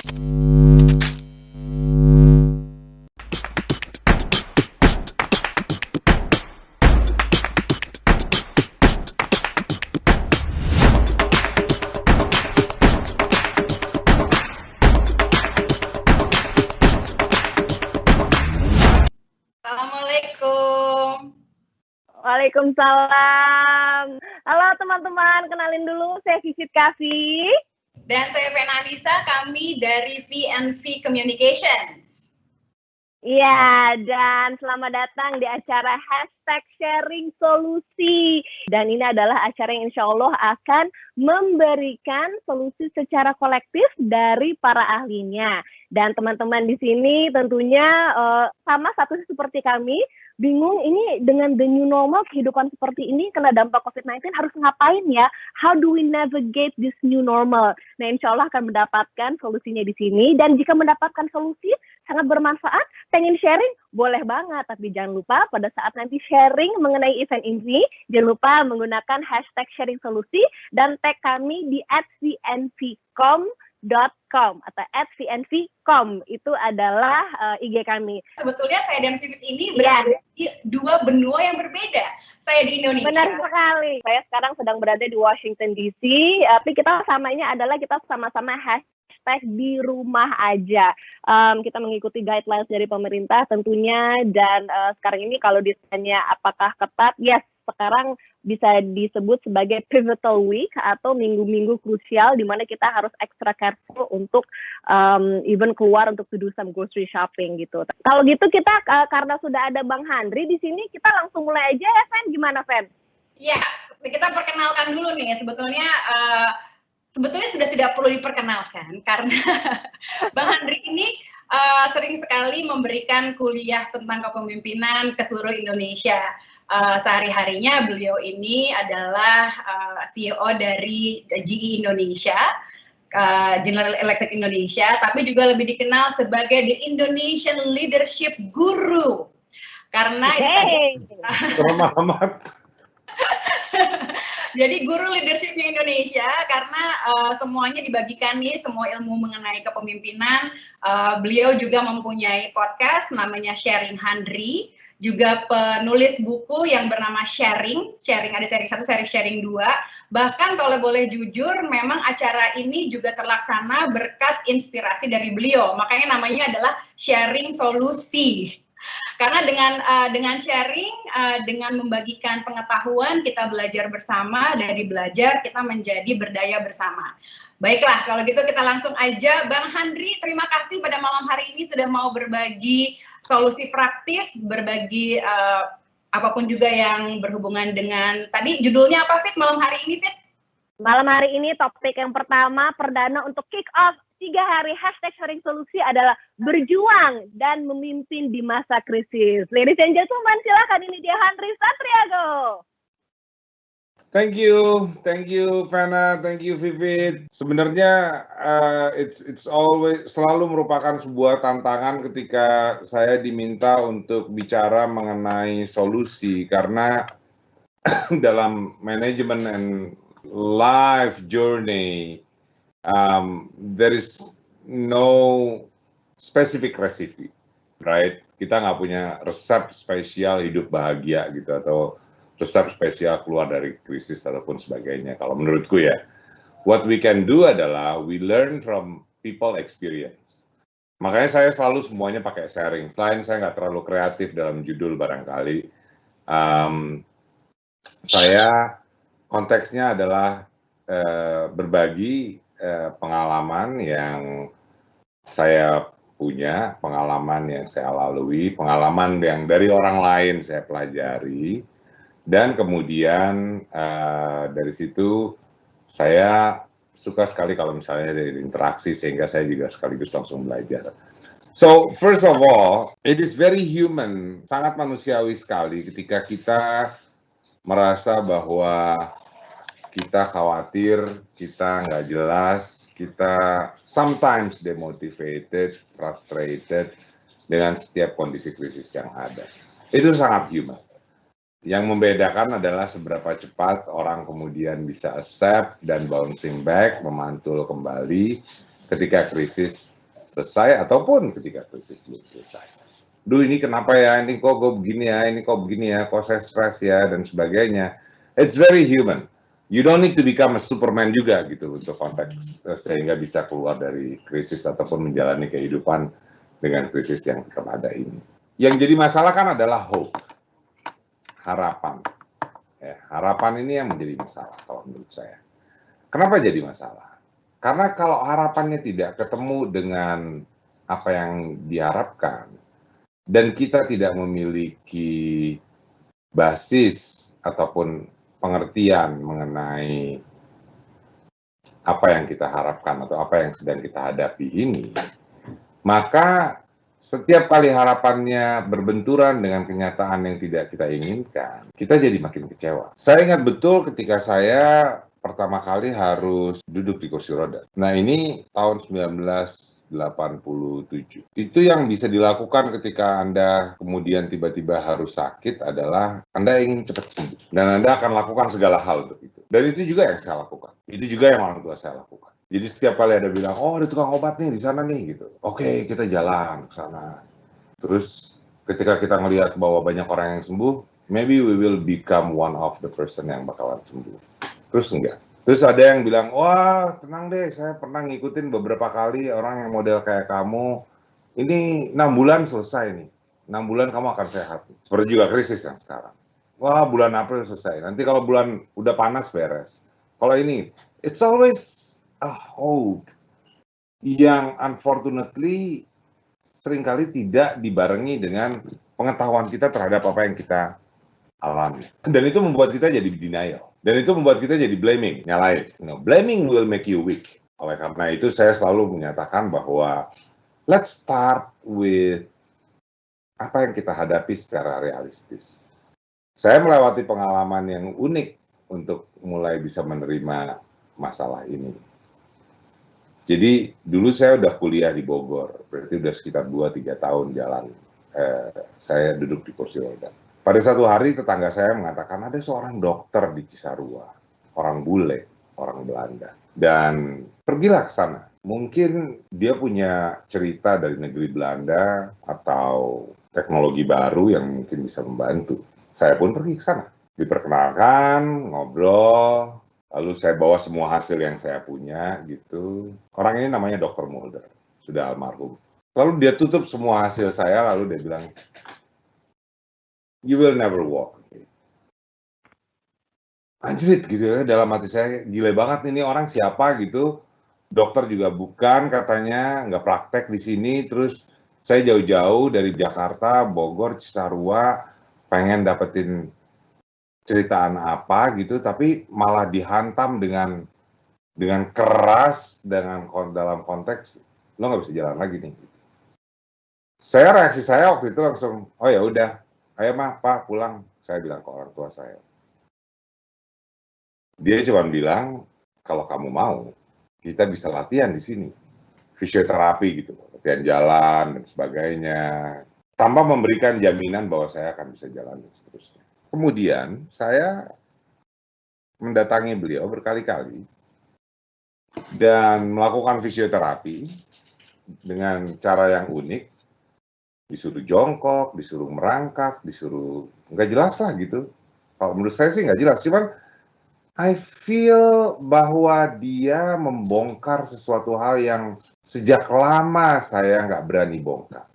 Assalamualaikum. Waalaikumsalam. Halo teman-teman, kenalin dulu saya Vivit Kasih. Dan saya Vena Anissa, kami dari V&V Communications. Iya, dan selamat datang di acara #sharing solusi. Dan ini adalah acara yang insya Allah akan memberikan solusi secara kolektif dari para ahlinya. Dan teman-teman di sini tentunya sama satu seperti kami, bingung ini dengan the new normal, kehidupan seperti ini kena dampak COVID-19 harus ngapain ya? How do we navigate this new normal? Nah, insya Allah akan mendapatkan solusinya di sini. Dan jika mendapatkan solusi sangat bermanfaat, pengen sharing, boleh banget. Tapi jangan lupa pada saat nanti sharing mengenai event ini, jangan lupa menggunakan #sharing solusi dan tag kami di @vnvcom.com atau @vnvcom. Itu adalah IG kami. Sebetulnya saya dan Vivit ini berada di dua benua yang berbeda. Saya di Indonesia. Benar sekali. Saya sekarang sedang berada di Washington DC, tapi kita samanya adalah kita sama-sama di rumah aja. Kita mengikuti guidelines dari pemerintah tentunya, dan sekarang ini kalau ditanya apakah ketat, yes, sekarang bisa disebut sebagai pivotal week atau minggu-minggu krusial di mana kita harus extra careful untuk even keluar untuk to do some grocery shopping gitu. Kalau gitu kita karena sudah ada Bang Handri di sini, kita langsung mulai aja ya, Fen. Gimana, Fen? Ya, kita perkenalkan dulu nih. Sebetulnya sudah tidak perlu diperkenalkan karena Bang Handri ini sering sekali memberikan kuliah tentang kepemimpinan ke seluruh Indonesia. Sehari-harinya beliau ini adalah CEO dari GE Indonesia, General Electric Indonesia, tapi juga lebih dikenal sebagai the Indonesian Leadership Guru. Karena jadi guru leadershipnya Indonesia, karena semuanya dibagikan nih, semua ilmu mengenai kepemimpinan. Beliau juga mempunyai podcast namanya Sharing Handri, juga penulis buku yang bernama Sharing ada sharing 1, sharing 2. Bahkan kalau boleh jujur, memang acara ini juga terlaksana berkat inspirasi dari beliau, makanya namanya adalah Sharing Solusi. Karena dengan sharing, dengan membagikan pengetahuan, kita belajar bersama, dari belajar kita menjadi berdaya bersama. Baiklah, kalau gitu kita langsung aja. Bang Handri, terima kasih pada malam hari ini sudah mau berbagi solusi praktis, berbagi apapun juga yang berhubungan dengan, tadi judulnya apa, Fit, malam hari ini, Fit? Malam hari ini topik yang pertama, perdana untuk kick off 3 hari #sharing solusi adalah berjuang dan memimpin di masa krisis. Ladies and gentlemen, silakan, ini dia Handri Satriago. Thank you, Vena, thank you, Vivit. Sebenarnya it's always selalu merupakan sebuah tantangan ketika saya diminta untuk bicara mengenai solusi, karena dalam manajemen and life journey, there is no specific recipe, right? Kita nggak punya resep spesial hidup bahagia gitu, atau resep spesial keluar dari krisis ataupun sebagainya. Kalau menurutku ya, what we can do adalah we learn from people experience. Makanya saya selalu semuanya pakai sharing. Selain saya nggak terlalu kreatif dalam judul barangkali, saya konteksnya adalah berbagi pengalaman yang saya punya, pengalaman yang saya lalui, pengalaman yang dari orang lain saya pelajari, dan kemudian dari situ saya suka sekali kalau misalnya dari interaksi, sehingga saya juga sekaligus langsung belajar. So first of all, it is very human, sangat manusiawi sekali ketika kita merasa bahwa kita khawatir, kita nggak jelas, kita sometimes demotivated, frustrated dengan setiap kondisi krisis yang ada. Itu sangat human. Yang membedakan adalah seberapa cepat orang kemudian bisa accept dan bouncing back, memantul kembali ketika krisis selesai ataupun ketika krisis belum selesai. Duh ini kenapa ya, ini kok gue begini ya, ini kok begini ya, kok saya stres ya, dan sebagainya. It's very human. You don't need to become a Superman juga gitu untuk konteks sehingga bisa keluar dari krisis ataupun menjalani kehidupan dengan krisis yang tetap ada ini. Yang jadi masalah kan adalah hope, harapan. Ya, harapan ini yang menjadi masalah kalau menurut saya. Kenapa jadi masalah? Karena kalau harapannya tidak ketemu dengan apa yang diharapkan, dan kita tidak memiliki basis ataupun pengertian mengenai apa yang kita harapkan atau apa yang sedang kita hadapi ini, maka setiap kali harapannya berbenturan dengan kenyataan yang tidak kita inginkan, kita jadi makin kecewa. Saya ingat betul ketika saya pertama kali harus duduk di kursi roda. Nah ini tahun 1987. Itu yang bisa dilakukan ketika Anda kemudian tiba-tiba harus sakit adalah Anda ingin cepat sembuh. Dan Anda akan lakukan segala hal untuk itu. Dan itu juga yang saya lakukan. Itu juga yang orang tua saya lakukan. Jadi setiap kali ada bilang, oh ada tukang obat nih di sana nih gitu. Oke, kita jalan ke sana. Terus ketika kita melihat bahwa banyak orang yang sembuh, maybe we will become one of the person yang bakalan sembuh. Terus enggak. Terus ada yang bilang, wah tenang deh, saya pernah ngikutin beberapa kali orang yang model kayak kamu. Ini 6 bulan selesai nih. 6 bulan kamu akan sehat. Seperti juga krisis yang sekarang. Wah bulan April selesai. Nanti kalau bulan udah panas beres. Kalau ini, it's always a hope yang unfortunately seringkali tidak dibarengi dengan pengetahuan kita terhadap apa yang kita alami. Dan itu membuat kita jadi denial. Dan itu membuat kita jadi blaming, nyalain. Blaming will make you weak. Oleh karena itu saya selalu menyatakan bahwa let's start with apa yang kita hadapi secara realistis. Saya melewati pengalaman yang unik untuk mulai bisa menerima masalah ini. Jadi dulu saya udah kuliah di Bogor, berarti udah sekitar 2-3 tahun jalan. Saya duduk di kursi roda. Pada satu hari tetangga saya mengatakan ada seorang dokter di Cisarua, orang bule, orang Belanda. Dan pergilah ke sana. Mungkin dia punya cerita dari negeri Belanda atau teknologi baru yang mungkin bisa membantu. Saya pun pergi ke sana. Diperkenalkan, ngobrol, lalu saya bawa semua hasil yang saya punya gitu. Orang ini namanya Dr. Mulder, sudah almarhum. Lalu dia tutup semua hasil saya, lalu dia bilang, you will never walk. Anjrit gitu ya, dalam hati saya gile banget ini orang siapa gitu. Dokter juga bukan katanya, nggak praktek di sini. Terus saya jauh-jauh dari Jakarta, Bogor, Cisarua, pengen dapetin ceritaan apa gitu, tapi malah dihantam dengan keras dalam konteks lo nggak bisa jalan lagi nih. Reaksi saya waktu itu langsung, oh ya udah. Ayo mah, Pak, pulang. Saya bilang ke orang tua saya. Dia cuma bilang, kalau kamu mau, kita bisa latihan di sini. Fisioterapi gitu, latihan jalan dan sebagainya. Tanpa memberikan jaminan bahwa saya akan bisa jalan dan seterusnya. Kemudian, saya mendatangi beliau berkali-kali dan melakukan fisioterapi dengan cara yang unik. Disuruh jongkok, disuruh merangkak, disuruh nggak jelas lah gitu. Kalau menurut saya sih nggak jelas, cuman I feel bahwa dia membongkar sesuatu hal yang sejak lama saya nggak berani bongkar.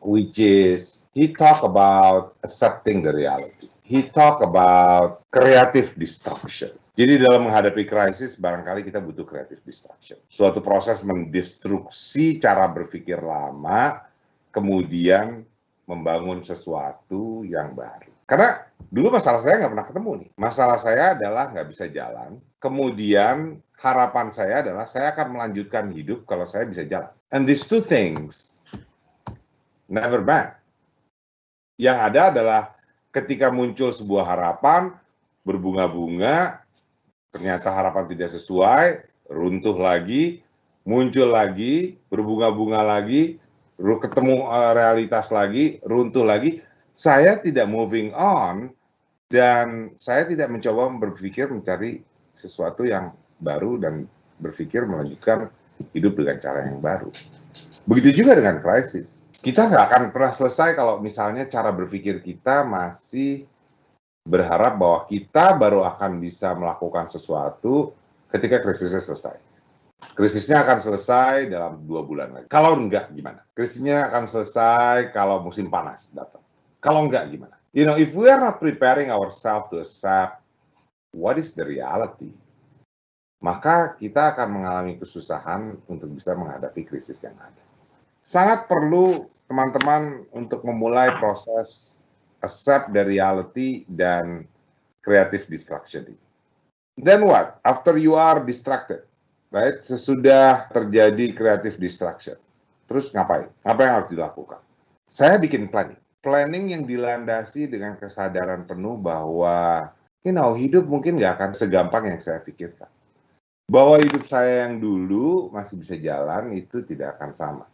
Which is, he talk about accepting the reality. He talk about creative destruction. Jadi dalam menghadapi krisis, barangkali kita butuh creative destruction. Suatu proses mendestruksi cara berpikir lama, kemudian membangun sesuatu yang baru. Karena dulu masalah saya nggak pernah ketemu nih. Masalah saya adalah nggak bisa jalan. Kemudian harapan saya adalah saya akan melanjutkan hidup kalau saya bisa jalan. And these two things never met. Yang ada adalah ketika muncul sebuah harapan, berbunga-bunga, ternyata harapan tidak sesuai, runtuh lagi, muncul lagi, berbunga-bunga lagi, ketemu realitas lagi, runtuh lagi, saya tidak moving on, dan saya tidak mencoba berpikir mencari sesuatu yang baru dan berpikir melanjutkan hidup dengan cara yang baru. Begitu juga dengan krisis. Kita nggak akan pernah selesai kalau misalnya cara berpikir kita masih berharap bahwa kita baru akan bisa melakukan sesuatu ketika krisisnya selesai. Krisisnya akan selesai dalam 2 bulan lagi. Kalau enggak, gimana? Krisisnya akan selesai kalau musim panas datang. Kalau enggak, gimana? You know, if we are not preparing ourselves to accept what is the reality, maka kita akan mengalami kesusahan untuk bisa menghadapi krisis yang ada. Sangat perlu teman-teman untuk memulai proses accept the reality dan creative distraction ini. Then what? After you are distracted, right? Sesudah terjadi creative distraction, terus ngapain? Apa yang harus dilakukan? Saya bikin planning. Planning yang dilandasi dengan kesadaran penuh bahwa, hidup mungkin nggak akan segampang yang saya pikirkan. Bahwa hidup saya yang dulu masih bisa jalan, itu tidak akan sama.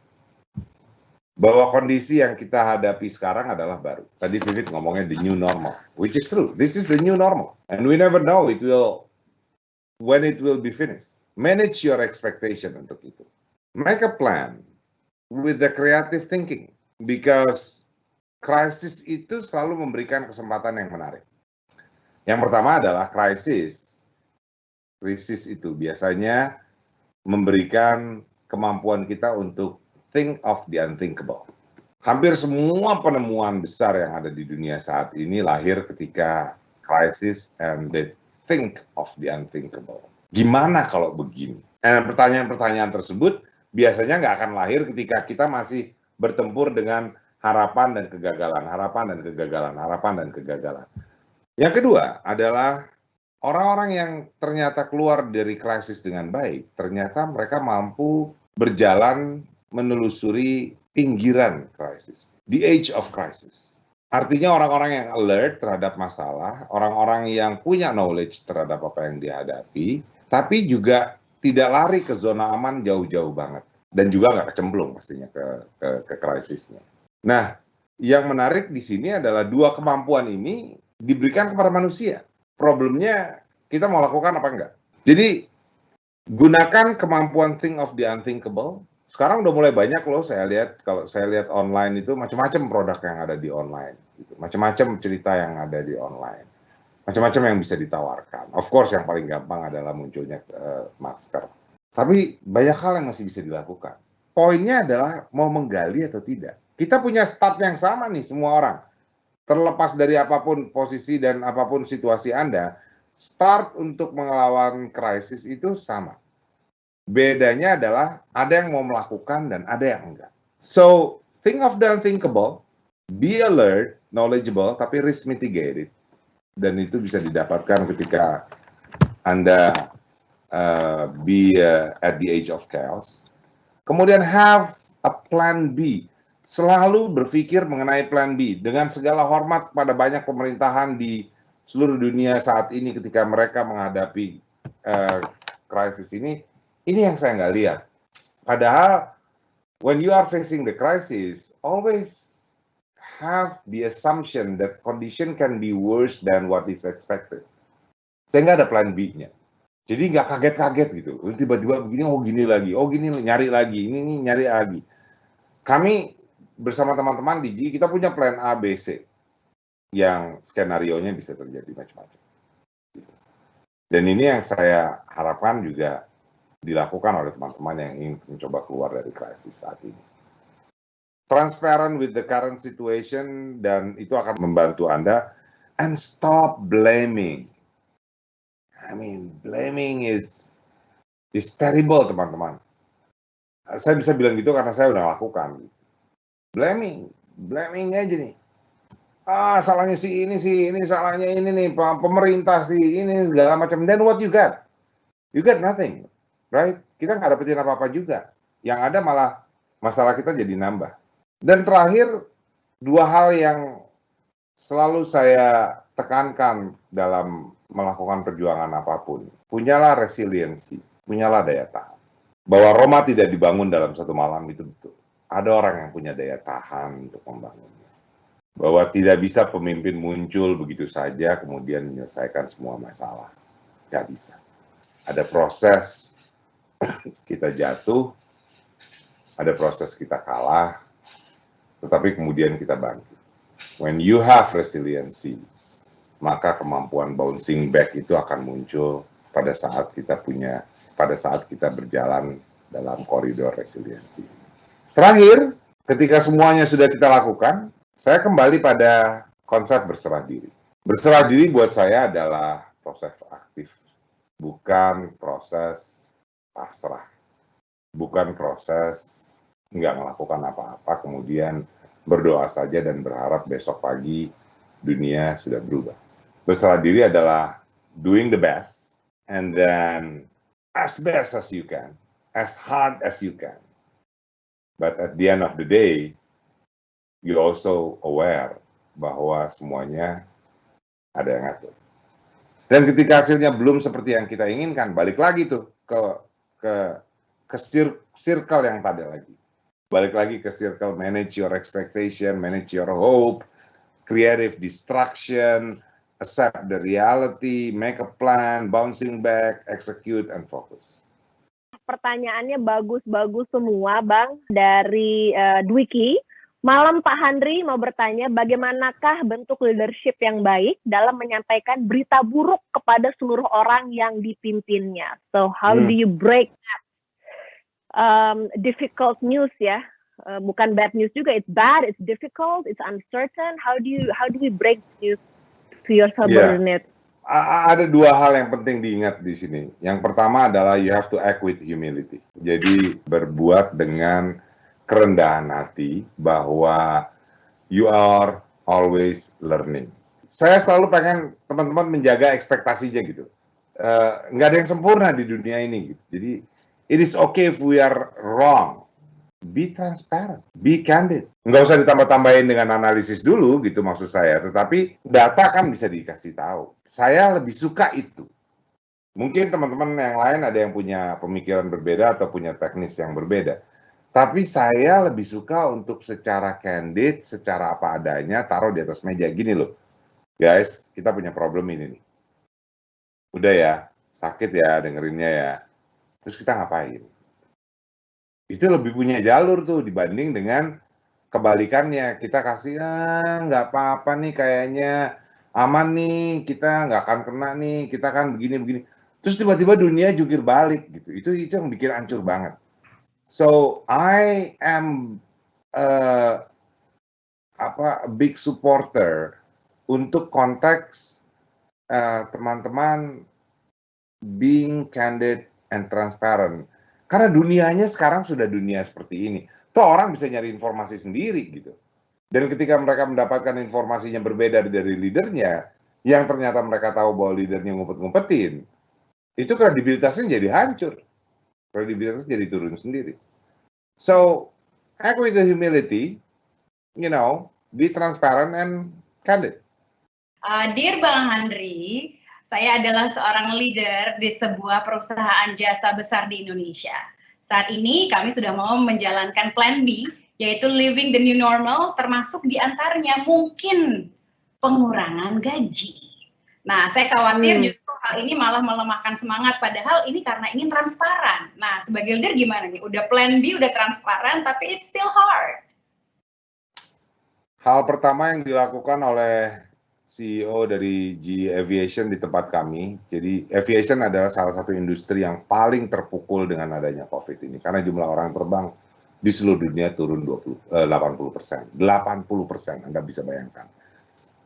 Bahwa kondisi yang kita hadapi sekarang adalah baru. Tadi Vivit ngomongnya the new normal, which is true. This is the new normal. And we never know when it will be finished. Manage your expectation untuk itu. Make a plan with the creative thinking. Because krisis itu selalu memberikan kesempatan yang menarik. Yang pertama adalah krisis itu biasanya memberikan kemampuan kita untuk think of the unthinkable. Hampir semua penemuan besar yang ada di dunia saat ini lahir ketika krisis and they think of the unthinkable. Gimana kalau begini? Dan pertanyaan-pertanyaan tersebut biasanya nggak akan lahir ketika kita masih bertempur dengan harapan dan kegagalan, harapan dan kegagalan, harapan dan kegagalan. Yang kedua adalah orang-orang yang ternyata keluar dari krisis dengan baik, ternyata mereka mampu berjalan menelusuri pinggiran krisis, the edge of crisis. Artinya orang-orang yang alert terhadap masalah, orang-orang yang punya knowledge terhadap apa yang dihadapi, tapi juga tidak lari ke zona aman jauh-jauh banget. Dan juga nggak kecemplung pastinya ke krisisnya. Nah, yang menarik di sini adalah dua kemampuan ini diberikan kepada manusia. Problemnya kita mau lakukan apa enggak? Jadi, gunakan kemampuan think of the unthinkable. Sekarang udah mulai banyak loh kalau saya lihat online itu macam-macam produk yang ada di online. Gitu. Macam-macam cerita yang ada di online. Macam-macam yang bisa ditawarkan. Of course yang paling gampang adalah munculnya masker. Tapi banyak hal yang masih bisa dilakukan. Poinnya adalah mau menggali atau tidak. Kita punya start yang sama nih semua orang. Terlepas dari apapun posisi dan apapun situasi Anda, start untuk melawan krisis itu sama. Bedanya adalah ada yang mau melakukan dan ada yang enggak. So, think of the unthinkable, be alert, knowledgeable, tapi risk mitigated. Dan itu bisa didapatkan ketika Anda be at the age of chaos. Kemudian have a plan B. Selalu berpikir mengenai plan B. Dengan segala hormat pada banyak pemerintahan di seluruh dunia saat ini ketika mereka menghadapi krisis ini yang saya nggak lihat. Padahal, when you are facing the crisis, always have the assumption that condition can be worse than what is expected. Sehingga ada plan B-nya. Jadi nggak kaget-kaget gitu. Tiba-tiba begini, gini lagi. Gini, nyari lagi. Ini nyari lagi. Kami bersama teman-teman di GI, kita punya plan A, B, C. Yang skenario-nya bisa terjadi macam-macam. Dan ini yang saya harapkan juga dilakukan oleh teman-teman yang ingin mencoba keluar dari krisis saat ini. Transparent with the current situation, dan itu akan membantu Anda. And stop blaming. I mean, blaming is terrible, teman-teman. Saya bisa bilang gitu karena saya udah lakukan. Blaming aja nih. Salahnya si ini salahnya ini nih, pemerintah ini segala macam. Then what you got? You got nothing, right? Kita nggak dapetin apa-apa juga. Yang ada malah masalah kita jadi nambah. Dan terakhir, dua hal yang selalu saya tekankan dalam melakukan perjuangan apapun. Punyalah resiliensi, punyalah daya tahan. Bahwa Roma tidak dibangun dalam satu malam itu betul. Ada orang yang punya daya tahan untuk membangunnya. Bahwa tidak bisa pemimpin muncul begitu saja kemudian menyelesaikan semua masalah. Nggak bisa. Ada proses kita jatuh, ada proses kita kalah, tetapi kemudian kita bangkit. When you have resiliency, maka kemampuan bouncing back itu akan muncul pada saat kita berjalan dalam koridor resiliensi. Terakhir, ketika semuanya sudah kita lakukan, saya kembali pada konsep berserah diri. Berserah diri buat saya adalah proses aktif, bukan proses pasrah, bukan proses nggak melakukan apa-apa, kemudian berdoa saja dan berharap besok pagi dunia sudah berubah. Berserah diri adalah doing the best, and then as best as you can, as hard as you can. But at the end of the day, you also aware bahwa semuanya ada yang ngatur. Dan ketika hasilnya belum seperti yang kita inginkan, balik lagi tuh ke circle yang tadi lagi. Balik lagi ke circle, manage your expectation, manage your hope, creative distraction, accept the reality, make a plan, bouncing back, execute, and focus. Pertanyaannya bagus-bagus semua, Bang, dari Dwiki. Malam Pak Handri mau bertanya, bagaimanakah bentuk leadership yang baik dalam menyampaikan berita buruk kepada seluruh orang yang dipimpinnya? So, how do you break that difficult news ya? Bukan bad news juga, it's bad, it's difficult, it's uncertain. How do we break news to your subordinate? Ada dua hal yang penting diingat di sini. Yang pertama adalah you have to act with humility. Jadi berbuat dengan kerendahan hati bahwa you are always learning. Saya selalu pengen teman-teman menjaga ekspektasinya gitu. Nggak ada yang sempurna di dunia ini gitu. Jadi it is okay if we are wrong. Be transparent, be candid. Nggak usah ditambah-tambahin dengan analisis dulu gitu maksud saya. Tetapi data kan bisa dikasih tahu. Saya lebih suka itu. Mungkin teman-teman yang lain ada yang punya pemikiran berbeda atau punya teknis yang berbeda. Tapi saya lebih suka untuk secara candid, secara apa adanya, taruh di atas meja. Gini loh, guys, kita punya problem ini nih. Udah ya, sakit ya dengerinnya ya. Terus kita ngapain? Itu lebih punya jalur tuh dibanding dengan kebalikannya. Kita kasih, nggak apa-apa nih kayaknya, aman nih, kita nggak akan kena nih, kita kan begini-begini. Terus tiba-tiba dunia jungkir balik gitu. Itu yang bikin hancur banget. So I am a big supporter untuk konteks teman-teman being candid and transparent. Karena dunianya sekarang sudah dunia seperti ini. Tuh orang bisa nyari informasi sendiri gitu. Dan ketika mereka mendapatkan informasinya berbeda dari leadernya, yang ternyata mereka tahu bahwa leadernya ngumpet-ngumpetin, itu kredibilitasnya jadi hancur. Kredibilitasnya jadi turun sendiri. So, act with the humility, be transparent and candid. Dear Bang Handri, saya adalah seorang leader di sebuah perusahaan jasa besar di Indonesia. Saat ini kami sudah mau menjalankan plan B, yaitu living the new normal, termasuk diantaranya mungkin pengurangan gaji. Nah, saya khawatir justru hal ini malah melemahkan semangat, padahal ini karena ingin transparan. Nah, sebagai leader gimana nih? Udah plan B, udah transparan, tapi it's still hard. Hal pertama yang dilakukan oleh CEO dari GE Aviation di tempat kami, jadi aviation adalah salah satu industri yang paling terpukul dengan adanya COVID ini, karena jumlah orang terbang di seluruh dunia turun 80%. 80%, Anda bisa bayangkan.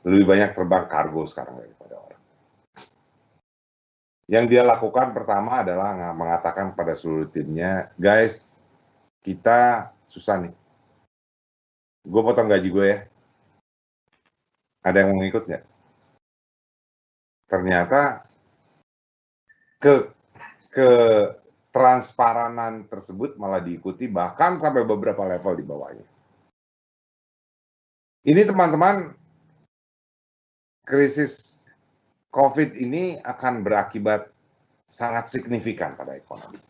Lebih banyak terbang kargo sekarang daripada orang. Yang dia lakukan pertama adalah mengatakan pada seluruh timnya, guys, kita susah nih. Gue potong gaji gue ya. Ada yang mau ngikut nggak? Ternyata ke transparanan tersebut malah diikuti bahkan sampai beberapa level di bawahnya. Ini teman-teman, krisis COVID ini akan berakibat sangat signifikan pada ekonomi.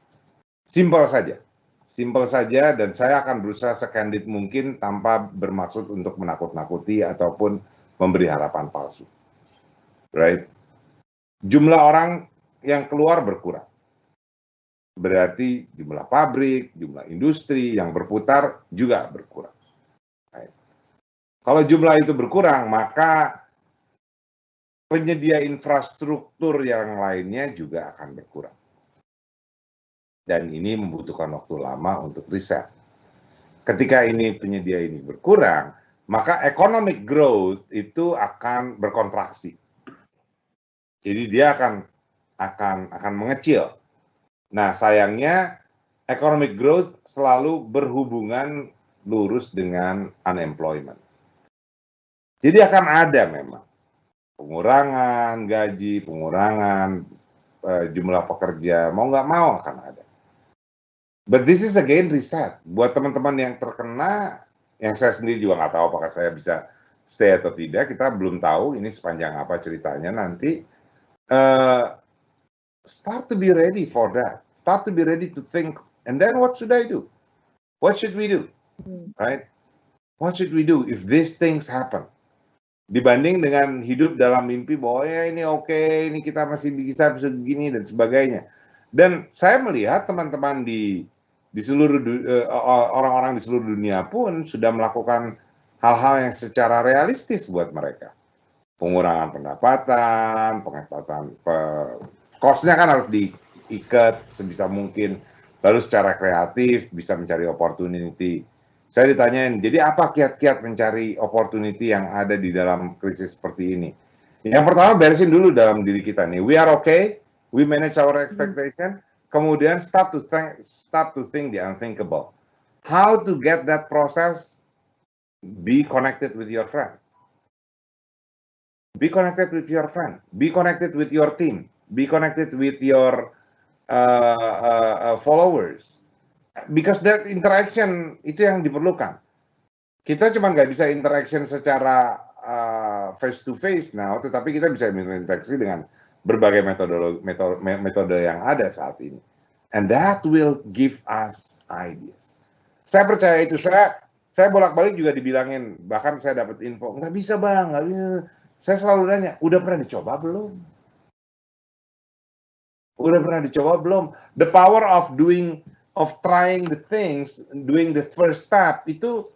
Simpel saja, dan saya akan berusaha sekandid mungkin tanpa bermaksud untuk menakut-nakuti ataupun memberi harapan palsu. Right? Jumlah orang yang keluar berkurang. berarti jumlah pabrik, jumlah industri yang berputar juga berkurang. Right. Kalau jumlah itu berkurang, maka penyedia infrastruktur yang lainnya juga akan berkurang. Dan ini membutuhkan waktu lama untuk riset. Ketika penyedia ini berkurang, maka economic growth itu akan berkontraksi. Jadi dia akan mengecil. Nah, sayangnya economic growth selalu berhubungan lurus dengan unemployment. Jadi akan ada memang pengurangan gaji, pengurangan jumlah pekerja, mau nggak mau akan ada. But this is again riset. Buat teman-teman yang terkena, yang saya sendiri juga nggak tahu apakah saya bisa stay atau tidak, kita belum tahu ini sepanjang apa ceritanya nanti. Start to be ready for that. Start to be ready to think, and then what should I do? What should we do? Right? What should we do if these things happen? Dibanding dengan hidup dalam mimpi bahwa ya ini oke, ini kita masih bisa begini dan sebagainya. Dan saya melihat teman-teman di seluruh orang-orang di seluruh dunia pun sudah melakukan hal-hal yang secara realistis buat mereka. Pengurangan pendapatan, pengetatan, cost-nya kan harus diikat sebisa mungkin. Lalu secara kreatif bisa mencari opportunity. Saya ditanyain, jadi apa kiat-kiat mencari opportunity yang ada di dalam krisis seperti ini? Yang pertama, beresin dulu dalam diri kita nih. We are okay, we manage our expectation. Kemudian start to think the unthinkable. How to get that process? Be connected with your friend. Be connected with your friend. Be connected with your team. Be connected with your followers. Because that interaction itu yang diperlukan. Kita cuma nggak bisa interaction secara face to face now, tetapi kita bisa berinteraksi dengan berbagai metode yang ada saat ini. And that will give us ideas. Saya percaya itu. Saya bolak-balik juga dibilangin, bahkan saya dapat info, nggak bisa bang, nggak bisa. Saya selalu nanya, udah pernah dicoba belum? Udah pernah dicoba belum? The power of trying the things, doing the first step, itu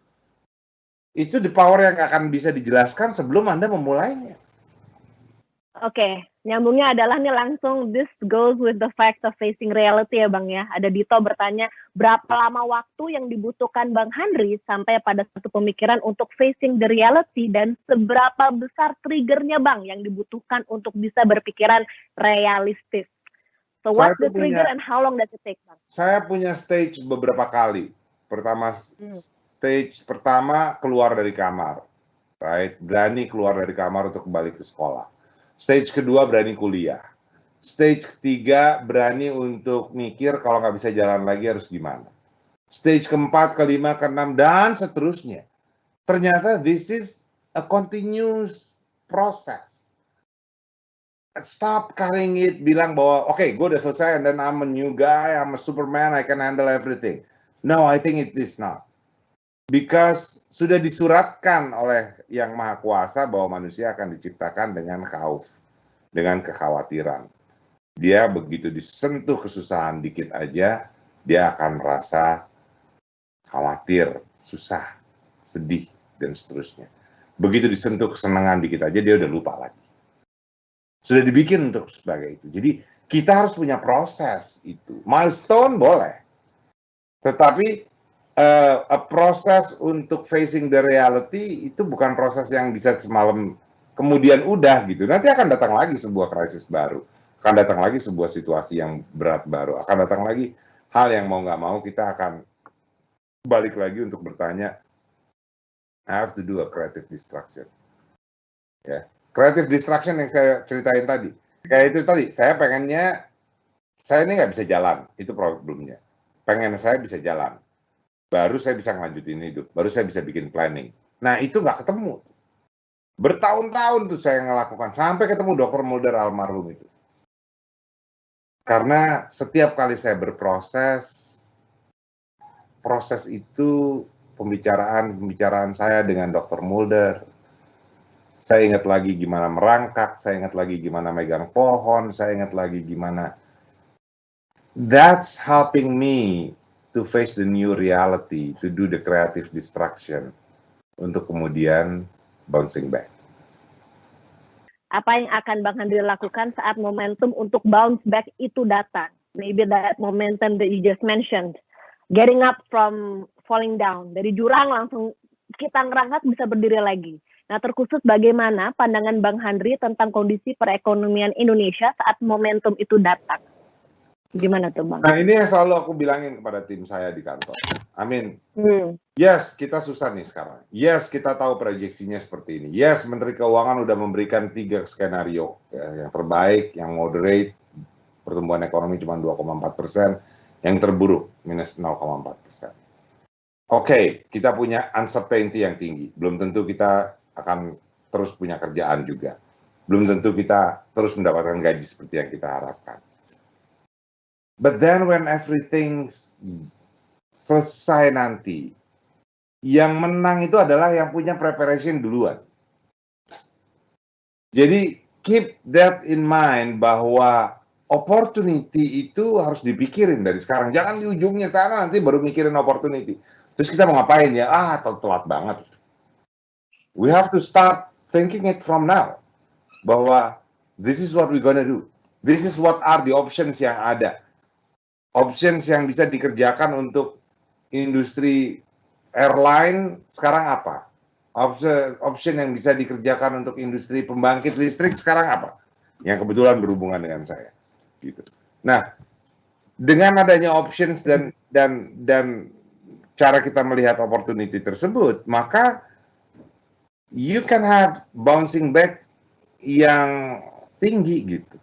the power yang akan bisa dijelaskan sebelum Anda memulainya. Oke, nyambungnya adalah nih langsung this goes with the fact of facing reality ya Bang ya. Ada Dito bertanya, berapa lama waktu yang dibutuhkan Bang Handri sampai pada satu pemikiran untuk facing the reality, dan seberapa besar triggernya Bang yang dibutuhkan untuk bisa berpikiran realistis? So what's the trigger and how long does it take, Bang? Saya punya stage beberapa kali. Stage pertama keluar dari kamar, right? Berani keluar dari kamar untuk kembali ke sekolah. Stage kedua berani kuliah. Stage ketiga berani untuk mikir kalau nggak bisa jalan lagi harus gimana. Stage keempat, kelima, keenam, dan seterusnya. Ternyata this is a continuous process. Stop carrying it, bilang bahwa oke, gue udah selesai and then I'm a new guy, I'm a Superman, I can handle everything. No, I think it is not. Because sudah disuratkan oleh Yang Maha Kuasa bahwa manusia akan diciptakan dengan khauf, dengan kekhawatiran. Dia begitu disentuh kesusahan dikit aja, dia akan merasa khawatir, susah, sedih, dan seterusnya. Begitu disentuh kesenangan dikit aja, dia udah lupa lagi. Sudah dibikin untuk sebagai itu. Jadi kita harus punya proses itu. Milestone boleh. Tetapi proses untuk facing the reality itu bukan proses yang bisa semalam kemudian udah gitu. Nanti akan datang lagi sebuah krisis baru. Akan datang lagi sebuah situasi yang berat baru. Akan datang lagi hal yang mau nggak mau kita akan balik lagi untuk bertanya, I have to do a creative destruction. Ya. Creative destruction yang saya ceritain tadi. Kayak itu tadi, saya pengennya, saya ini nggak bisa jalan. Itu problemnya. Pengen saya bisa jalan. Baru saya bisa ngelanjutin hidup. Baru saya bisa bikin planning. Nah, itu nggak ketemu. Bertahun-tahun tuh saya ngelakukan. Sampai ketemu Dr. Mulder almarhum itu. Karena setiap kali saya berproses, proses itu pembicaraan saya dengan Dr. Mulder. Saya ingat lagi gimana merangkak, saya ingat lagi gimana megang pohon, saya ingat lagi gimana that's helping me to face the new reality, to do the creative destruction, untuk kemudian bouncing back. Apa yang akan Bang Handri lakukan saat momentum untuk bounce back itu datang? Maybe that momentum that you just mentioned, getting up from falling down, dari jurang langsung kita ngerangkak bisa berdiri lagi. Nah, terkhusus bagaimana pandangan Bang Handri tentang kondisi perekonomian Indonesia saat momentum itu datang? Gimana tuh, Bang? Nah, ini yang selalu aku bilangin kepada tim saya di kantor. Yes, kita susah nih sekarang. Yes, kita tahu proyeksinya seperti ini. Yes, Menteri Keuangan udah memberikan 3 skenario. Ya, yang terbaik, yang moderate, pertumbuhan ekonomi cuma 2,4%. Yang terburuk, minus 0,4%. Oke, kita punya uncertainty yang tinggi. Belum tentu kita akan terus punya kerjaan juga. Belum tentu kita terus mendapatkan gaji seperti yang kita harapkan. But then when everything selesai nanti, yang menang itu adalah yang punya preparation duluan. Jadi keep that in mind bahwa opportunity itu harus dipikirin dari sekarang. Jangan di ujungnya sana nanti baru mikirin opportunity. Terus kita mau ngapain ya? Telat banget. We have to start thinking it from now. Bahwa this is what we're gonna do. This is what are the options yang ada. Options yang bisa dikerjakan untuk industri airline sekarang apa? Option yang bisa dikerjakan untuk industri pembangkit listrik sekarang apa? Yang kebetulan berhubungan dengan saya. Gitu. Nah, dengan adanya options dan cara kita melihat opportunity tersebut, maka you can have bouncing back yang tinggi gitu.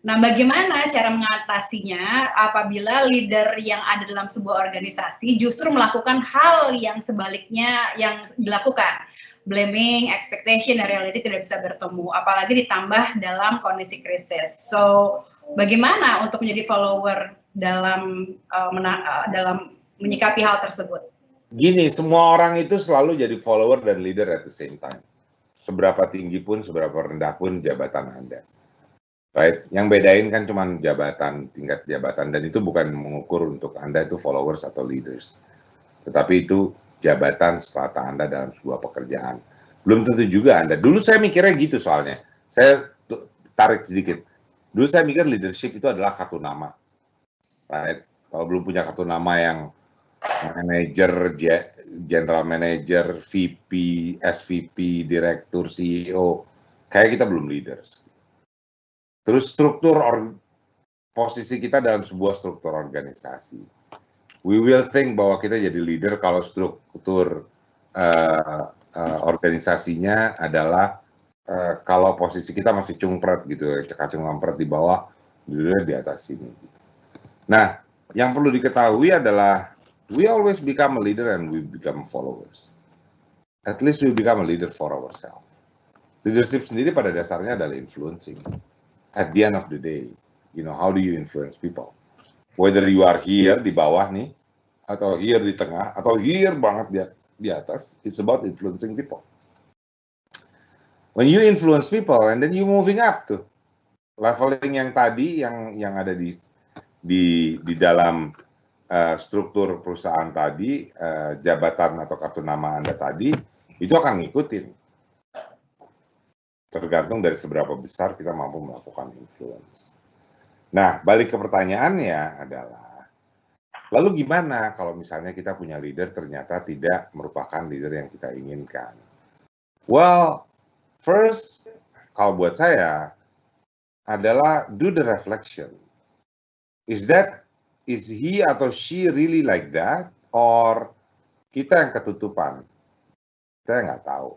Nah, bagaimana cara mengatasinya apabila leader yang ada dalam sebuah organisasi justru melakukan hal yang sebaliknya yang dilakukan? Blaming, expectation, dan reality tidak bisa bertemu, apalagi ditambah dalam kondisi krisis. So, bagaimana untuk menjadi follower dalam menyikapi hal tersebut? Gini, semua orang itu selalu jadi follower dan leader at the same time. Seberapa tinggi pun, seberapa rendah pun jabatan Anda. Right? Yang bedain kan cuma jabatan, tingkat jabatan, dan itu bukan mengukur untuk Anda itu followers atau leaders. Tetapi itu jabatan strata Anda dalam sebuah pekerjaan. Belum tentu juga Anda. Dulu saya mikirnya gitu soalnya. Saya tarik sedikit. Dulu saya mikir leadership itu adalah kartu nama. Right? Kalau belum punya kartu nama yang manager, general manager, VP, SVP, direktur, CEO, kayak kita belum leaders. Terus struktur posisi kita dalam sebuah struktur organisasi. We will think bahwa kita jadi leader kalau struktur organisasinya adalah kalau posisi kita masih cungpret gitu, cekacung-cungpret di bawah, di atas sini. Nah, yang perlu diketahui adalah we always become a leader and we become followers. At least we become a leader for ourselves. Leadership sendiri pada dasarnya adalah influencing. At the end of the day, how do you influence people? Whether you are here di bawah nih, atau here di tengah, atau here banget di atas, it's about influencing people. When you influence people, and then you moving up tuh, leveling yang tadi, yang ada di dalam struktur perusahaan tadi, jabatan atau kartu nama Anda tadi, itu akan ngikutin. Tergantung dari seberapa besar kita mampu melakukan influence. Nah, balik ke pertanyaannya adalah, lalu gimana kalau misalnya kita punya leader ternyata tidak merupakan leader yang kita inginkan? Well, first, kalau buat saya, adalah do the reflection. Is he atau she really like that? Or kita yang ketutupan? Saya nggak tahu.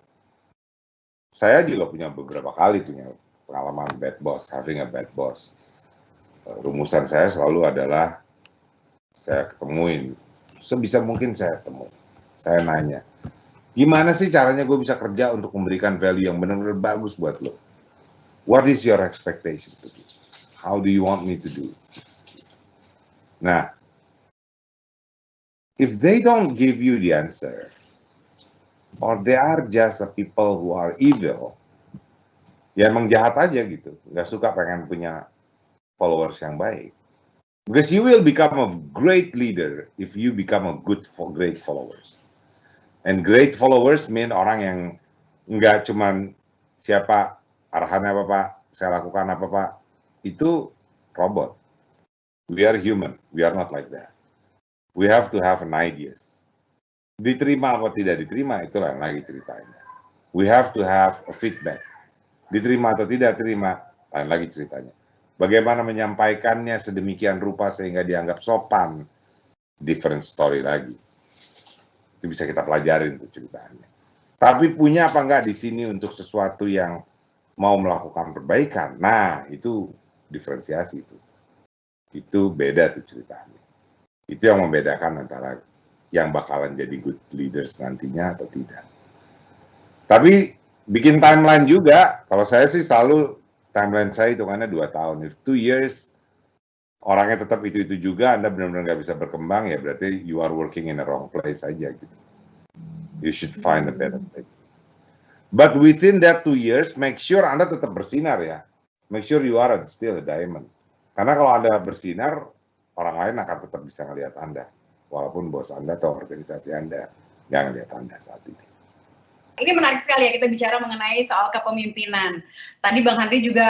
Saya juga punya beberapa kali punya pengalaman bad boss, having a bad boss. Rumusan saya selalu adalah saya ketemuin, sebisa mungkin saya temuin. Saya nanya, gimana sih caranya gue bisa kerja untuk memberikan value yang benar-benar bagus buat lo? What is your expectation to do? How do you want me to do? Nah, if they don't give you the answer, or they are just a people who are evil, ya emang jahat aja gitu, nggak suka pengen punya followers yang baik, Because you will become a great leader if you become a great followers. And great followers mean orang yang nggak cuman siapa arahannya apa Pak, saya lakukan apa Pak, itu robot. We are human, we are not like that. We have to have an ideas. Diterima atau tidak diterima, itulah lagi ceritanya. We have to have a feedback. Diterima atau tidak terima, lain lagi ceritanya. Bagaimana menyampaikannya sedemikian rupa sehingga dianggap sopan, different story lagi. Itu bisa kita pelajarin tuh ceritanya. Tapi punya apa enggak di sini untuk sesuatu yang mau melakukan perbaikan? Nah, itu diferensiasi itu. Itu beda tuh ceritanya. Itu yang membedakan antara yang bakalan jadi good leaders nantinya atau tidak. Tapi bikin timeline juga, kalau saya sih selalu timeline saya hitungannya 2 tahun. If 2 years orangnya tetap itu-itu juga, Anda benar-benar nggak bisa berkembang, ya berarti you are working in the wrong place aja gitu. You should find a better place. But within that 2 years, make sure Anda tetap bersinar ya. Make sure you are still a diamond. Karena kalau Anda bersinar, orang lain akan tetap bisa ngelihat Anda. Walaupun bos Anda atau organisasi Anda nggak ngelihat Anda saat ini. Ini menarik sekali ya kita bicara mengenai soal kepemimpinan. Tadi Bang Handri juga,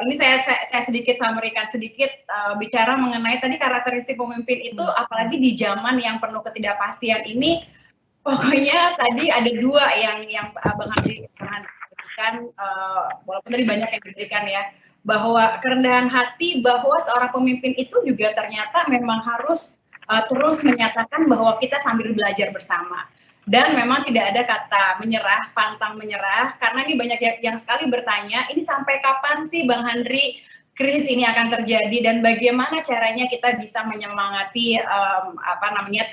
ini saya sedikit summary-kan sedikit bicara mengenai tadi karakteristik pemimpin itu, apalagi di zaman yang penuh ketidakpastian ini, pokoknya tadi ada 2 yang Bang Handri berikan, walaupun tadi banyak yang diberikan ya, bahwa kerendahan hati bahwa seorang pemimpin itu juga ternyata memang harus terus menyatakan bahwa kita sambil belajar bersama. Dan memang tidak ada kata menyerah, pantang menyerah, karena ini banyak yang sekali bertanya, ini sampai kapan sih Bang Handri krisis ini akan terjadi dan bagaimana caranya kita bisa menyemangati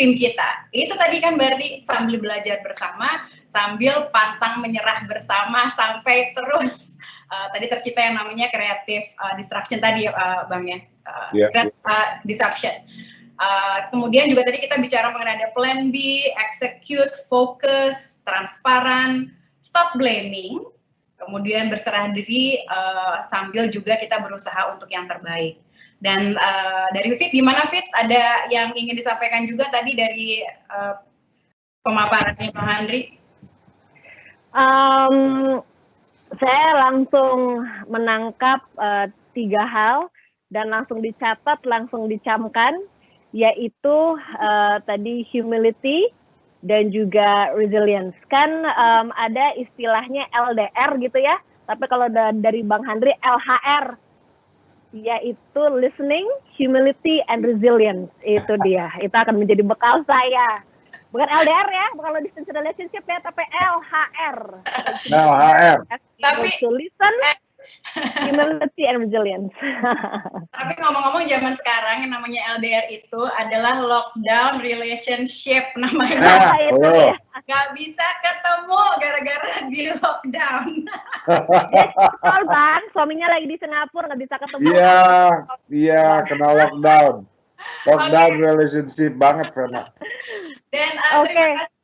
tim kita. Itu tadi kan berarti sambil belajar bersama, sambil pantang menyerah bersama sampai terus tadi tercipta yang namanya creative disruption tadi Bang ya. Disruption. Kemudian juga tadi kita bicara mengenai ada plan B, execute, fokus, transparan, stop blaming, kemudian berserah diri sambil juga kita berusaha untuk yang terbaik. Dan dari Fit, gimana Fit? Ada yang ingin disampaikan juga tadi dari pemaparannya Bang Handri? Saya langsung menangkap 3 hal dan langsung dicatat, langsung dicamkan, yaitu tadi humility dan juga resilience. Kan ada istilahnya LDR gitu ya, tapi kalau dari Bang Handri LHR, yaitu listening, humility, and resilience. Itu dia, itu akan menjadi bekal saya. Bukan LDR ya, bukan long distance relationship ya, tapi LHR. LHR. Tapi to listen, humility and resilience. Tapi ngomong-ngomong zaman sekarang yang namanya LDR itu adalah lockdown relationship namanya. Gak bisa ketemu gara-gara di lockdown. Betul Bang, suaminya lagi di Singapura nggak bisa ketemu. Iya, kena lockdown. Lockdown relationship banget, Fena. Dan terima kasih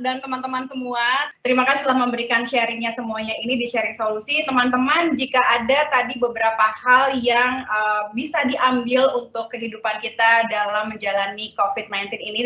dan teman-teman semua, terima kasih telah memberikan sharingnya semuanya ini di Sharing Solusi. Teman-teman, jika ada tadi beberapa hal yang bisa diambil untuk kehidupan kita dalam menjalani COVID-19 ini,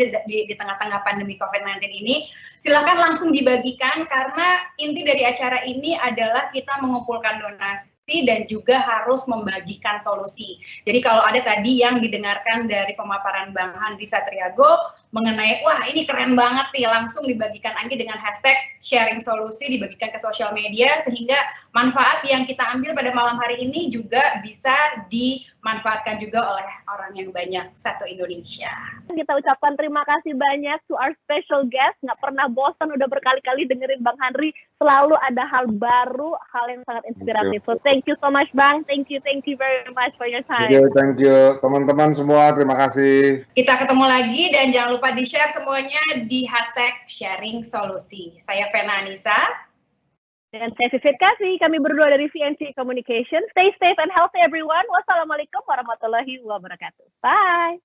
di tengah-tengah pandemi COVID-19 ini, silakan langsung dibagikan, karena inti dari acara ini adalah kita mengumpulkan donasi dan juga harus membagikan solusi. Jadi kalau ada tadi yang didengarkan dari pemaparan Bang Handri Satriago mengenai, wah ini keren banget nih, langsung dibagikan lagi dengan hashtag sharing solusi, dibagikan ke sosial media, sehingga manfaat yang kita ambil pada malam hari ini juga bisa dimanfaatkan juga oleh orang yang banyak satu Indonesia. Kita ucapkan terima kasih banyak to our special guest, nggak pernah bosan, udah berkali-kali dengerin Bang Handri, selalu ada hal baru, hal yang sangat inspiratif. So thank you so much Bang, thank you very much for your time. Thank you, teman-teman semua, terima kasih. Kita ketemu lagi dan jangan lupa di-share semuanya di hashtag sharing solusi. Saya Fena Anissa. Dan saya Vivit Kasih, kami berdua dari VNC Communication. Stay safe and healthy everyone. Wassalamualaikum warahmatullahi wabarakatuh. Bye.